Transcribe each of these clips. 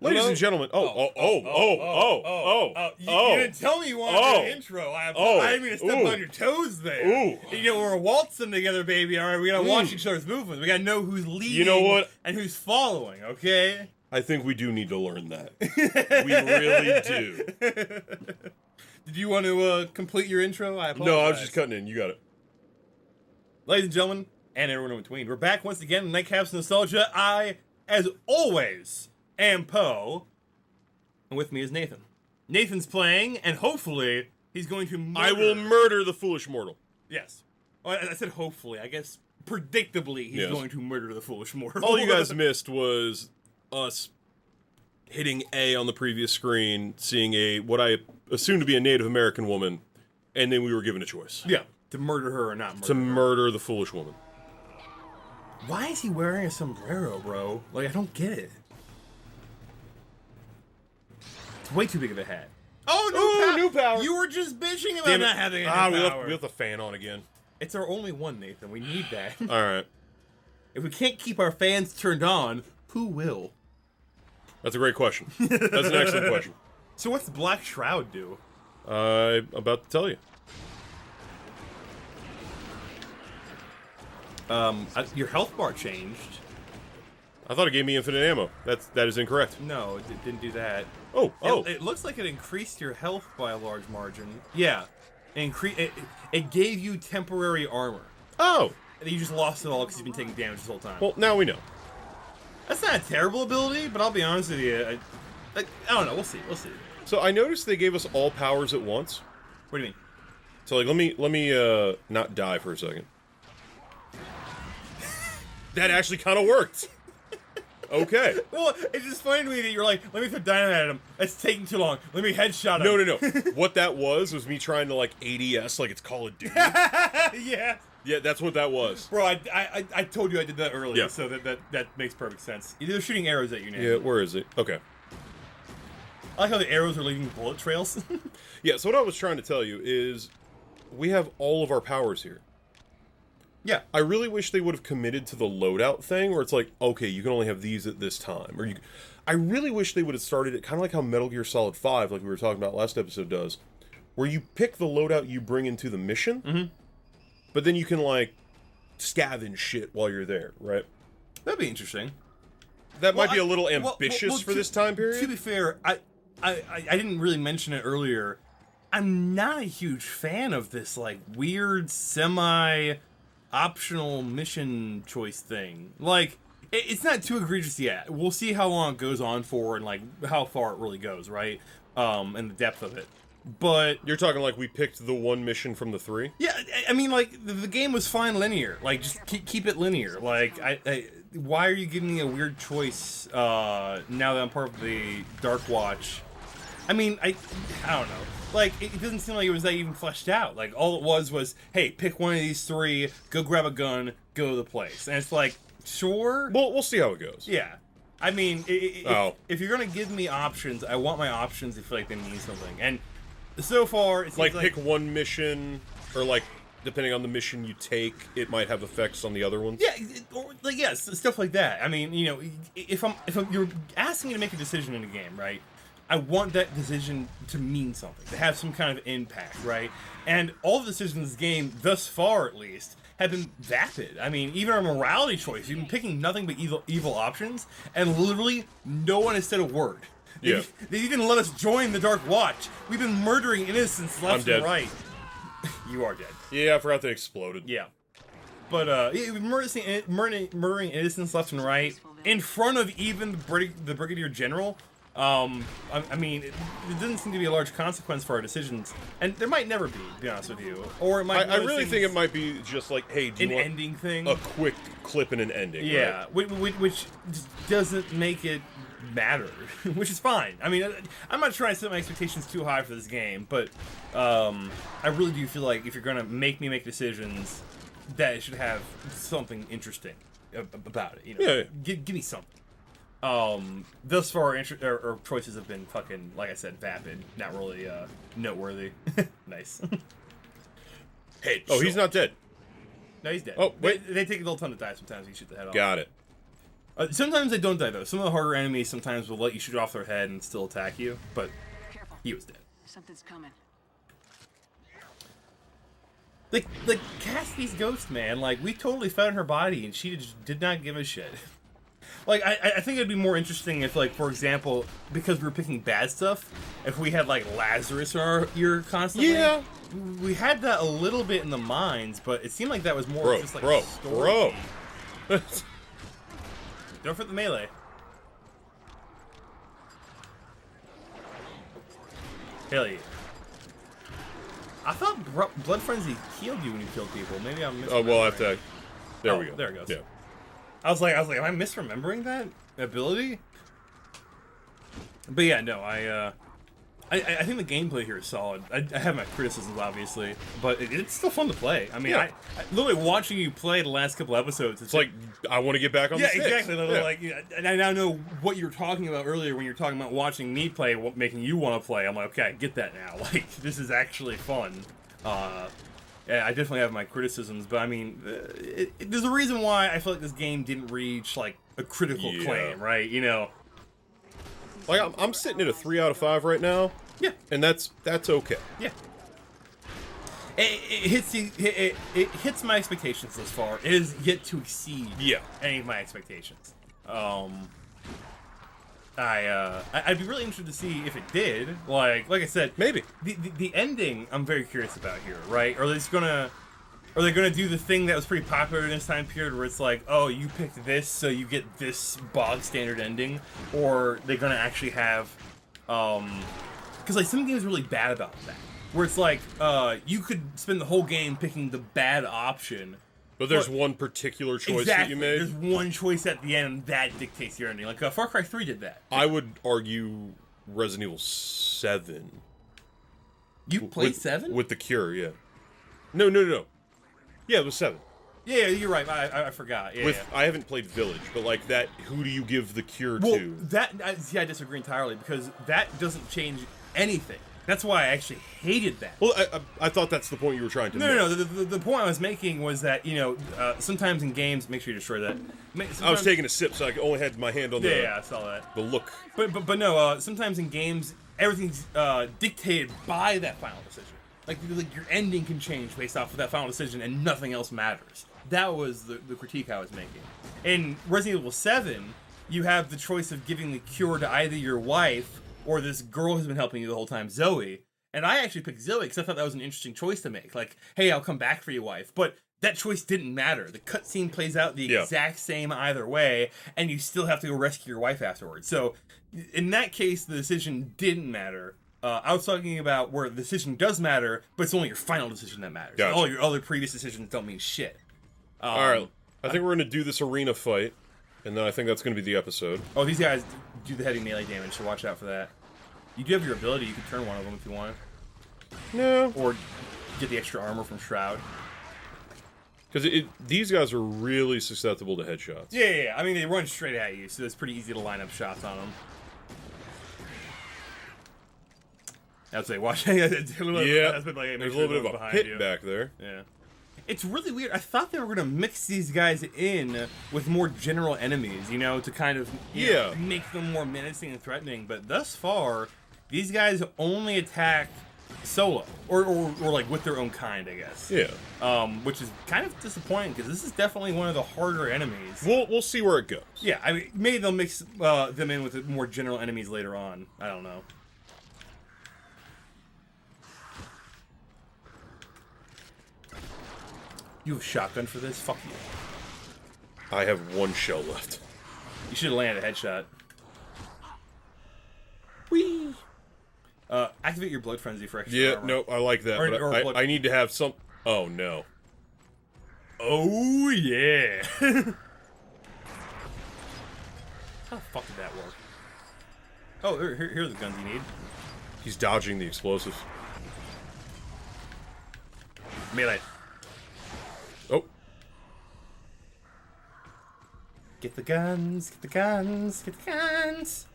Ladies and gentlemen. You didn't tell me you wanted an intro. I didn't mean to step on your toes there. Ooh. You know, we're waltzing together, baby. All right, we gotta watch each other's movements. We gotta know who's leading. You know what? And who's following. Okay. I think we do need to learn that. We really do. Did you want to complete your intro? I apologize. No, I was just cutting in. You got it. Ladies and gentlemen, and everyone in between, we're back once again in Nightcaps Nostalgia. I, as always, am Poe, and with me is Nathan. Nathan's playing, and hopefully he's going to murder... I will murder the foolish mortal. Yes. Well, I said hopefully. I guess predictably he's going to murder the foolish mortal. All you guys missed was us hitting A on the previous screen, seeing what I assumed to be a Native American woman, and then we were given a choice. Yeah, to murder her or not murder her. To murder the foolish woman. Why is he wearing a sombrero, bro? Like, I don't get it. It's way too big of a hat. Oh, new power! You were just bitching about not having a new power. We left the fan on again. It's our only one, Nathan. We need that. Alright. If we can't keep our fans turned on, who will? That's a great question. That's an excellent question. So what's the Black Shroud do? I'm about to tell you. Your health bar changed. I thought it gave me infinite ammo. That is incorrect. No, it didn't do that. Oh. It looks like it increased your health by a large margin. Yeah. It gave you temporary armor. Oh. And you just lost it all because you've been taking damage this whole time. Well, now we know. That's not a terrible ability, but I'll be honest with you. I don't know. We'll see. So I noticed they gave us all powers at once. What do you mean? So like, let me not die for a second. That actually kind of worked. Okay. Well, it's just funny to me that you're like, let me throw dynamite at him. That's taking too long. Let me headshot him. No. What that was me trying to like ADS like it's Call of Duty. Yeah. Yeah, that's what that was. Bro, I told you I did that earlier, yeah. So that makes perfect sense. They're shooting arrows at you now. Yeah, where is it? Okay. I like how the arrows are leaving bullet trails. Yeah, so what I was trying to tell you is we have all of our powers here. Yeah. I really wish they would have committed to the loadout thing where it's like, okay, you can only have these at this time. I really wish they would have started it kind of like how Metal Gear Solid 5, like we were talking about last episode, does. Where you pick the loadout you bring into the mission, but then you can, like, scavenge shit while you're there, right? That'd be interesting. That might be a little ambitious for this time period. To be fair, I didn't really mention it earlier. I'm not a huge fan of this, like, weird, semi-optional mission choice thing. Like, it's not too egregious yet. We'll see how long it goes on for and, like, how far it really goes, right? And the depth of it. But... You're talking like we picked the one mission from the 3? Yeah, I mean, like, the game was fine linear. Like, just keep it linear. Like, why are you giving me a weird choice now that I'm part of the Darkwatch? I mean, I don't know. Like, it doesn't seem like it was that even fleshed out. Like, all it was, hey, pick one of these 3, go grab a gun, go to the place. And it's like, sure? Well, we'll see how it goes. Yeah. I mean, if you're going to give me options, I want my options to feel like they mean something. And so far, it seems like pick one mission, or like, depending on the mission you take, it might have effects on the other ones. Yeah, or like stuff like that. I mean, you know, if you're asking me to make a decision in a game, right? I want that decision to mean something, to have some kind of impact, right? And all the decisions in this game, thus far at least, have been vapid. I mean, even our morality choice, you've been picking nothing but evil options, and literally no one has said a word. Yeah. They even let us join the Darkwatch. We've been murdering innocents left and right. You are dead. Yeah, I forgot they exploded. Yeah. But, murdering innocents left and right, in front of even the Brigadier General. I mean, it doesn't seem to be a large consequence for our decisions, and there might never be, to be honest with you. Or it might. I really think it might be just like, hey, do you want ending thing, a quick clip and an ending? Yeah, right? which just doesn't make it matter, which is fine. I mean, I'm not trying to set my expectations too high for this game, but I really do feel like if you're gonna make me make decisions, that it should have something interesting about it. You know, yeah. Give me something. Thus far, our choices have been fucking, like I said, vapid. Not really, noteworthy. Nice. Hey, he's not dead. No, he's dead. Oh, wait. They take a little time to die sometimes. You shoot the head off. Got it. Sometimes they don't die though. Some of the harder enemies sometimes will let you shoot off their head and still attack you, but Careful. he was dead. Something's coming. Like Cassidy's ghost, man. Like, we totally found her body and she just did not give a shit. Like, I think it'd be more interesting if, like, for example, because we were picking bad stuff, if we had, like, Lazarus in our ear constantly. Yeah. We had that a little bit in the mines, but it seemed like that was more just, like, a story. Bro. Don't forget the melee. Hell yeah. I thought Blood Frenzy healed you when you killed people. Maybe I'm misremembering. Oh, well, I have to... There we go. There it goes. Yeah. I was like, am I misremembering that ability? But yeah, no, I think the gameplay here is solid. I have my criticisms, obviously, but it's still fun to play. I mean, Yeah. I literally watching you play the last couple episodes. It's like, I want to get back on the sticks. exactly. Yeah. Like, and I now know what you were talking about earlier when you were talking about watching me play, what making you want to play. I'm like, okay, I get that now. Like, this is actually fun. Yeah, I definitely have my criticisms, but I mean, there's a reason why I feel like this game didn't reach like a critical claim, right? You know, Like, I'm sitting at a 3 out of 5 right now. yeah, And that's okay. yeah. It hits my expectations thus far. It is yet to exceed any of my expectations. I'd be really interested to see if it did. Like I said, Maybe. the ending I'm very curious about here, right? Are they gonna do the thing that was pretty popular in this time period where it's like, oh, you picked this, so you get this bog standard ending, or they're gonna actually have, because like some games are really bad about that, where it's like, you could spend the whole game picking the bad option. But there's one particular choice that you made. There's one choice at the end, and that dictates your ending. Like, Far Cry 3 did that. I would argue Resident Evil 7. You played 7? With the Cure, yeah. No. Yeah, it was 7. Yeah, you're right. I forgot. Yeah, I haven't played Village, but like that, who do you give the Cure well, to? I disagree entirely, because that doesn't change anything. That's why I actually hated that. Well, I thought that's the point you were trying to make. No. The point I was making was that, sometimes in games, make sure you destroy that. I was taking a sip, so I only had my hand on Yeah, I saw that. the look. But no, sometimes in games, everything's dictated by that final decision. Like your ending can change based off of that final decision, and nothing else matters. That was the critique I was making. In Resident Evil 7, you have the choice of giving the cure to either your wife or this girl who's been helping you the whole time, Zoe. And I actually picked Zoe because I thought that was an interesting choice to make. Like, hey, I'll come back for you, wife. But that choice didn't matter. The cutscene plays out the exact same either way, and you still have to go rescue your wife afterwards. So, in that case, the decision didn't matter. I was talking about where the decision does matter, but it's only your final decision that matters. Gotcha. All your other previous decisions don't mean shit. All right, I think we're going to do this arena fight, and then I think that's going to be the episode. Oh, these guys do the heavy melee damage, so watch out for that. You do have your ability. You can turn one of them if you want. No. Or get the extra armor from Shroud. Because these guys are really susceptible to headshots. Yeah. I mean, they run straight at you, so it's pretty easy to line up shots on them. I'd say, watch. Yeah, there's a little bit of a pit you. back there. Yeah. It's really weird. I thought they were going to mix these guys in with more general enemies, to kind of make them more menacing and threatening. But thus far, these guys only attack solo, or like with their own kind, I guess. Yeah. Which is kind of disappointing because this is definitely one of the harder enemies. We'll see where it goes. Yeah, I mean, maybe they'll mix them in with more general enemies later on. I don't know. You have a shotgun for this? Fuck you. I have one shell left. You should have landed a headshot. Whee! Activate your blood frenzy for extra Yeah, armor. no, I like that, but I need to have some... Oh, no. Oh, yeah! How the fuck did that work? Oh, here are the guns you need. He's dodging the explosives. Melee. Oh. Get the guns, get the guns, get the guns!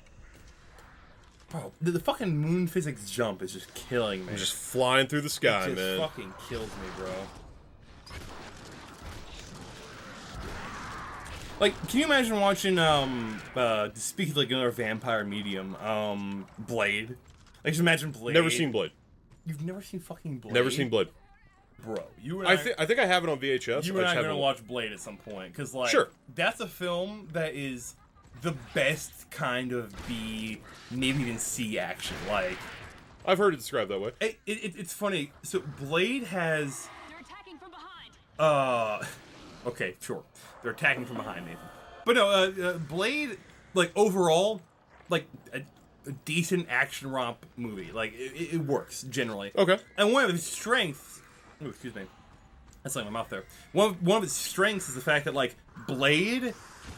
Bro, the fucking moon physics jump is just killing me. I'm just flying through the sky, it just man. fucking kills me, bro. Like, can you imagine watching, speaking like another vampire medium, Blade? Like, just imagine Blade. Never seen Blade. You've never seen fucking Blade? Never seen Blade. Bro, you and I think I have it on VHS. You and I are gonna watch Blade at some point, because, like, sure, that's a film that is the best kind of B, maybe even C action. Like, I've heard it described that way. It's funny. So Blade has. They're attacking from behind. Okay, sure. They're attacking from behind, Nathan. But no, Blade, like, overall, like, a decent action romp movie. Like, it works, generally. Okay. And one of its strengths... Oh, excuse me. That's like my mouth there. One of its strengths is the fact that, like, Blade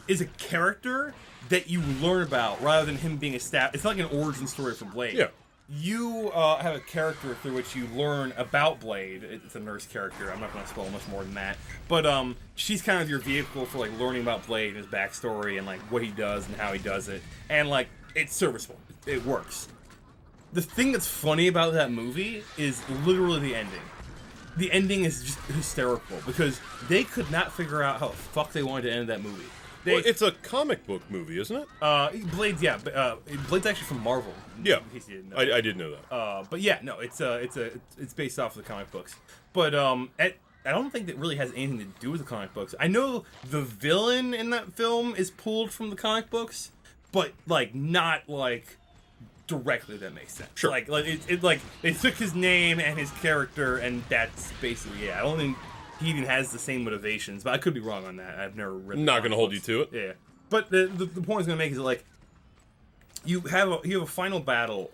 is a character that you learn about, rather than him being established. It's not like an origin story for Blade. Yeah. You have a character through which you learn about Blade. It's a nurse character. I'm not going to spoil much more than that. But she's kind of your vehicle for, like, learning about Blade and his backstory and, like, what he does and how he does it. And, like, it's serviceable. It works. The thing that's funny about that movie is literally the ending. The ending is just hysterical because they could not figure out how the fuck they wanted to end that movie. Well, it's a comic book movie, isn't it? Blade's, yeah. Blade's actually from Marvel. Yeah, in case you didn't know. I did know that. But yeah, no, it's based off of the comic books. But I don't think that really has anything to do with the comic books. I know the villain in that film is pulled from the comic books, but, like, not, like, directly. That makes sense. Sure. Like they took his name and his character, and that's basically, yeah. I don't think he even has the same motivations, but I could be wrong on that. I've never read. Not gonna hold you to it. Yeah, but the point I was gonna make is that, like, you have a final battle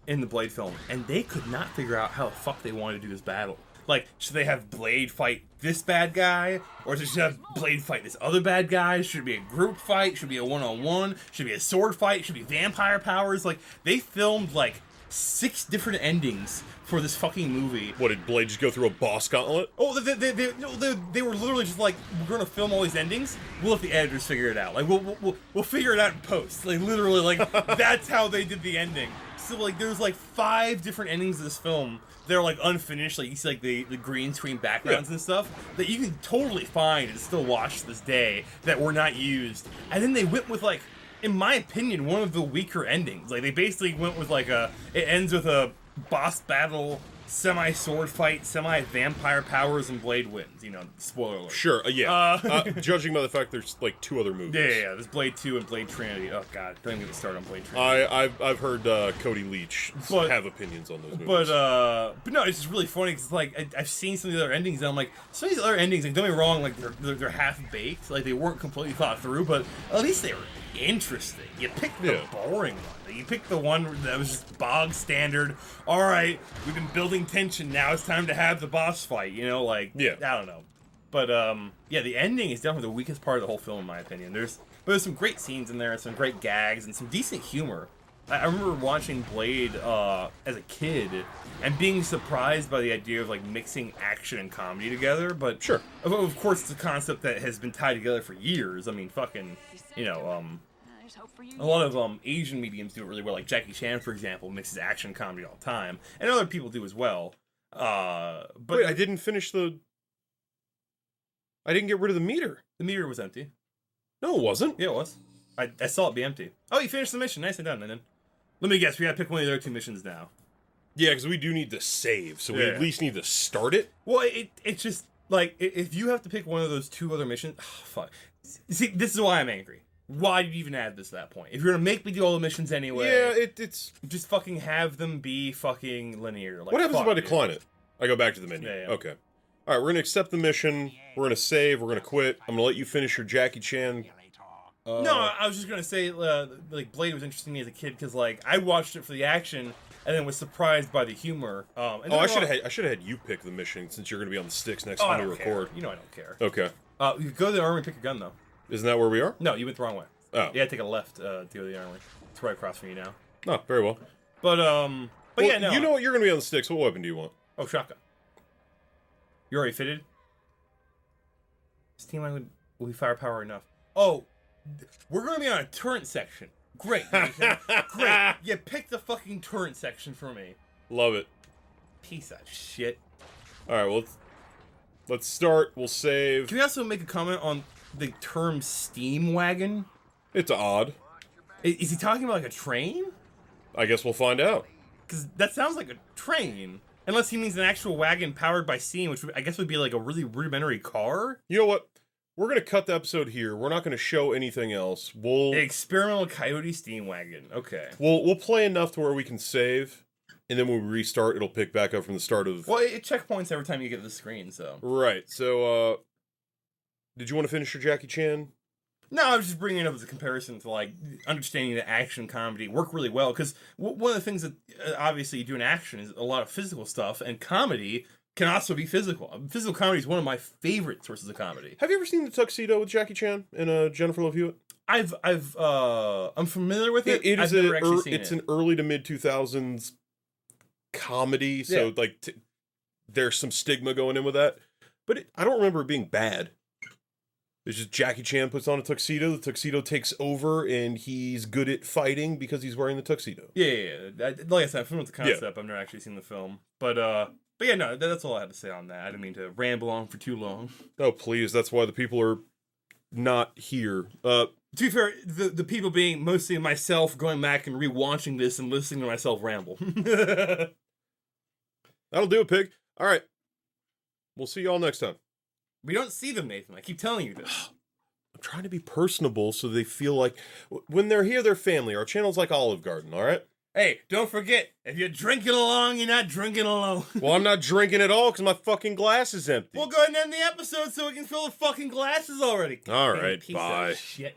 in the Blade film, and they could not figure out how the fuck they wanted to do this battle. Like, should they have Blade fight this bad guy? Or should they have Blade fight this other bad guy? Should it be a group fight? Should it be a one-on-one? Should it be a sword fight? Should it be vampire powers? Like, they filmed, like, 6 different endings for this fucking movie. What, did Blade just go through a boss gauntlet? Oh, they were literally just like, we're gonna film all these endings. We'll let the editors figure it out. Like, we'll figure it out in post. Like, literally, like, that's how they did the ending. So, like, there's, like, 5 different endings of this film. They're, like, unfinished. Like, you see, like, the green screen backgrounds and stuff that you can totally find and still watch to this day that were not used. And then they went with, like, in my opinion, one of the weaker endings. Like, they basically went with, like, it ends with a boss battle, semi-sword fight, semi-vampire powers, and Blade wins. You know, spoiler alert. Sure, yeah. Judging by the fact there's, like, 2 other movies. Yeah. There's Blade 2 and Blade Trinity. Oh, God. Don't even get me started on Blade Trinity. I've heard Cody Leach have opinions on those movies. But no, it's just really funny because, like, I've seen some of the other endings, and I'm like, some of these other endings, like, don't get me wrong, like, they're half-baked. Like, they weren't completely thought through, but at least they were interesting. You picked the boring one. You picked the one that was just bog standard. All right, we've been building tension. Now it's time to have the boss fight. You know, like, I don't know. But yeah, the ending is definitely the weakest part of the whole film, in my opinion. There's some great scenes in there, some great gags, and some decent humor. I remember watching Blade as a kid and being surprised by the idea of, like, mixing action and comedy together. But sure, of course, it's a concept that has been tied together for years. I mean, fucking, you know, a lot of Asian mediums do it really well. Like Jackie Chan, for example, mixes action and comedy all the time, and other people do as well. But wait, I didn't finish I didn't get rid of the meter. The meter was empty. No, it wasn't. Yeah, it was. I saw it be empty. Oh, you finished the mission. Nicely done, then. Let me guess. We gotta pick one of the other 2 missions now. Yeah, because we do need to save, so we at least need to start it. Well, it's just like, if you have to pick one of those 2 other missions, fuck. See, this is why I'm angry. Why did you even add this to that point? If you're gonna make me do all the missions anyway, yeah, it's just fucking have them be fucking linear. Like, what happens if I decline it? I go back to the menu. Yeah. Okay. All right, we're gonna accept the mission. We're gonna save. We're gonna quit. I'm gonna let you finish your Jackie Chan. No, I was just gonna say, like, Blade was interesting to me as a kid because, like, I watched it for the action and then was surprised by the humor. I should have had you pick the mission since you're gonna be on the sticks next time we record. You know I don't care. Okay. You go to the armory and pick a gun though. Isn't that where we are? No, you went the wrong way. Oh. You gotta take a left to go to the armory. It's right across from you now. Oh, very well. But yeah, no. You know what? You're gonna be on the sticks. What weapon do you want? Oh, shotgun. You already fitted? Steam line will be firepower enough. Oh, we're gonna be on a turret section. Great. Great. You picked the fucking turret section for me. Love it. Piece of shit. All right, well, let's start. We'll save. Can we also make a comment on the term steam wagon? It's odd. Is he talking about like a train? I guess we'll find out. Because that sounds like a train. Unless he means an actual wagon powered by steam, which I guess would be like a really rudimentary car. You know what? We're going to cut the episode here. We're not going to show anything else. The experimental coyote steam wagon. Okay. We'll play enough to where we can save, and then when we restart, it'll pick back up from the start of... Well, it checkpoints every time you get to the screen, so... Right, so, did you want to finish your Jackie Chan? No, I was just bringing it up as a comparison to, like, understanding that action comedy work really well, because one of the things that, obviously, you do in action is a lot of physical stuff, and comedy can also be physical. Physical comedy is one of my favorite sources of comedy. Have you ever seen The Tuxedo with Jackie Chan and Jennifer Love Hewitt? I'm familiar with it. It is I've never actually seen it's it. an early to mid 2000s comedy, so Yeah. like there's some stigma going in with that. But I don't remember it being bad. It's just Jackie Chan puts on a tuxedo, the tuxedo takes over, and he's good at fighting because he's wearing the tuxedo. Yeah. Like I said, I'm familiar with the concept. I've never actually seen the film, but yeah, no, that's all I had to say on that. I didn't mean to ramble on for too long. Oh, please, that's why the people are not here. To be fair, the people being mostly myself going back and rewatching this and listening to myself ramble. That'll do it, pig. All right. We'll see y'all next time. We don't see them, Nathan. I keep telling you this. I'm trying to be personable so they feel like when they're here, they're family. Our channel's like Olive Garden, all right? Hey, don't forget, if you're drinking along, you're not drinking alone. Well, I'm not drinking at all because my fucking glass is empty. We'll go ahead and end the episode so we can fill the fucking glasses already. All right, Piece of bye. shit.